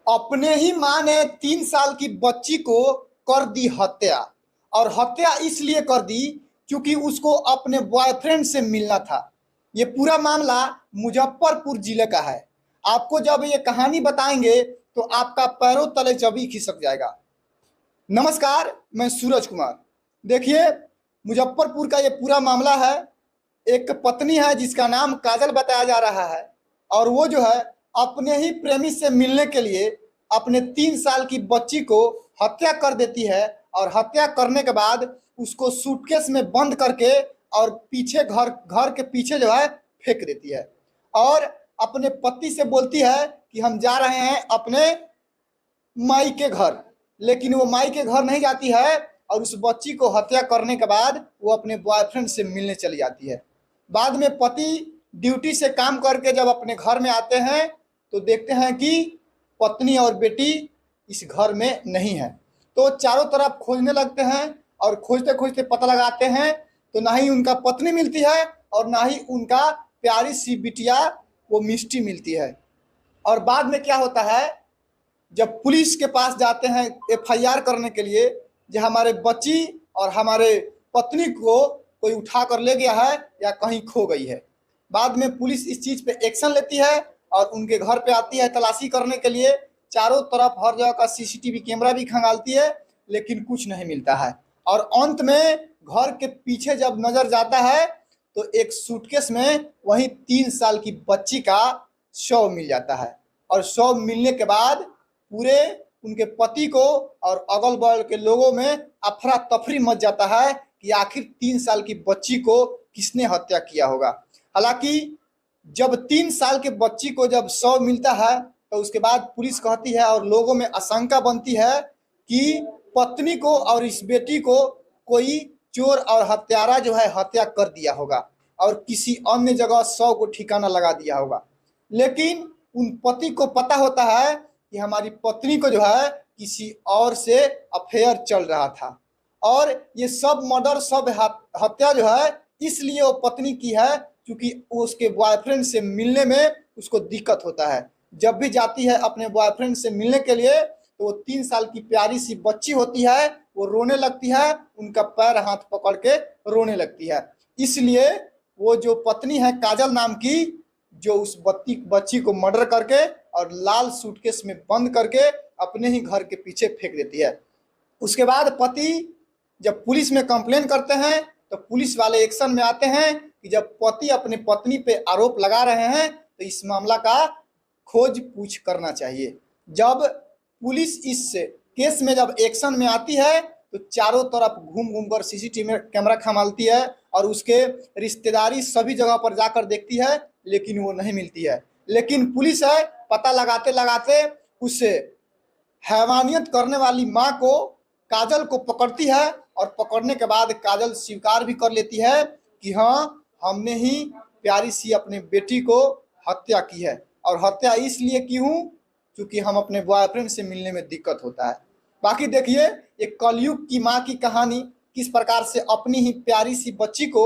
अपने ही माँ ने 3 साल की बच्ची को कर दी हत्या। और हत्या इसलिए कर दी क्योंकि उसको अपने बॉयफ्रेंड से मिलना था। ये पूरा मामला मुजफ्फरपुर जिले का है। आपको जब ये कहानी बताएंगे तो आपका पैरों तले जमी खिसक जाएगा। नमस्कार, मैं सूरज कुमार। देखिए, मुजफ्फरपुर का ये पूरा मामला है। एक पत्नी है जिसका नाम काजल बताया जा रहा है, और वो जो है अपने ही प्रेमी से मिलने के लिए अपने 3 साल की बच्ची को हत्या कर देती है। और हत्या करने के बाद उसको सूटकेस में बंद करके और पीछे घर घर के पीछे जो है फेंक देती है। और अपने पति से बोलती है कि हम जा रहे हैं अपने माई के घर। लेकिन वो माई के घर नहीं जाती है, और उस बच्ची को हत्या करने के बाद वो अपने बॉयफ्रेंड से मिलने चली जाती है। बाद में पति ड्यूटी से काम करके जब अपने घर में आते हैं तो देखते हैं कि पत्नी और बेटी इस घर में नहीं है। तो चारों तरफ खोजने लगते हैं, और खोजते खोजते पता लगाते हैं तो ना ही उनका पत्नी मिलती है और ना ही उनका प्यारी सी बिटिया वो मिष्टी मिलती है। और बाद में क्या होता है, जब पुलिस के पास जाते हैं एफआईआर करने के लिए, जो हमारे बच्ची और हमारे पत्नी को कोई उठा कर ले गया है या कहीं खो गई है। बाद में पुलिस इस चीज़ पे एक्शन लेती है और उनके घर पे आती है तलाशी करने के लिए। चारों तरफ हर जगह का सीसीटीवी कैमरा भी खंगालती है, लेकिन कुछ नहीं मिलता है। और अंत में घर के पीछे जब नजर जाता है तो एक सूटकेस में वही 3 साल की बच्ची का शव मिल जाता है। और शव मिलने के बाद पूरे उनके पति को और अगल बगल के लोगों में अफरा तफरी मच जाता है कि आखिर 3 साल की बच्ची को किसने हत्या किया होगा। हालांकि जब 3 साल के बच्ची को जब शव मिलता है तो उसके बाद पुलिस कहती है और लोगों में आशंका बनती है कि पत्नी को और इस बेटी को कोई चोर और हत्यारा जो है हत्या कर दिया होगा और किसी अन्य जगह शव को ठिकाना लगा दिया होगा। लेकिन उन पति को पता होता है कि हमारी पत्नी को जो है किसी और से अफेयर चल रहा था। और ये सब मर्डर, सब हत्या जो है इसलिए वो पत्नी की है क्योंकि उसके बॉयफ्रेंड से मिलने में उसको दिक्कत होता है। जब भी जाती है अपने बॉयफ्रेंड से मिलने के लिए तो वो 3 साल की प्यारी सी बच्ची होती है, वो रोने लगती है, उनका पैर हाथ पकड़ के रोने लगती है। इसलिए वो जो पत्नी है काजल नाम की, जो उस बच्ची को मर्डर करके और लाल सूटकेस में बंद करके अपने ही घर के पीछे फेंक देती है। उसके बाद पति जब पुलिस में कंप्लेन करते हैं तो पुलिस वाले एक्शन में आते हैं कि जब पति अपने पत्नी पे आरोप लगा रहे हैं तो इस मामला का खोज पूछ करना चाहिए। जब पुलिस इस केस में जब एक्शन में आती है तो चारों तरफ घूम घूम कर सीसीटीवी कैमरा खंगालती है और उसके रिश्तेदारी सभी जगह पर जाकर देखती है, लेकिन वो नहीं मिलती है। लेकिन पुलिस है पता लगाते लगाते उस हैवानियत करने वाली माँ को, काजल को पकड़ती है। और पकड़ने के बाद काजल स्वीकार भी कर लेती है कि हाँ, हमने ही प्यारी सी अपने बेटी को हत्या की है। और हत्या इसलिए की हूँ क्योंकि हम अपने बॉयफ्रेंड से मिलने में दिक्कत होता है। बाकी देखिए, एक कलयुग की माँ की कहानी किस प्रकार से अपनी ही प्यारी सी बच्ची को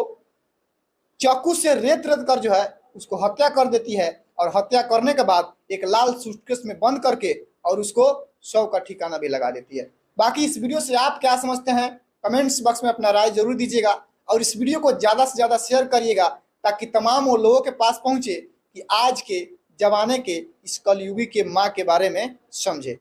चाकू से रेत रेत कर जो है उसको हत्या कर देती है। और हत्या करने के बाद एक लाल सूटकेस में बंद करके और उसको शव का ठिकाना भी लगा देती है। बाकी इस वीडियो से आप क्या समझते हैं, कमेंट्स बॉक्स में अपना राय जरूर दीजिएगा। और इस वीडियो को ज़्यादा से ज़्यादा शेयर करिएगा ताकि तमाम वो लोगों के पास पहुँचे कि आज के जमाने के इस कलयुगी के माँ के बारे में समझे।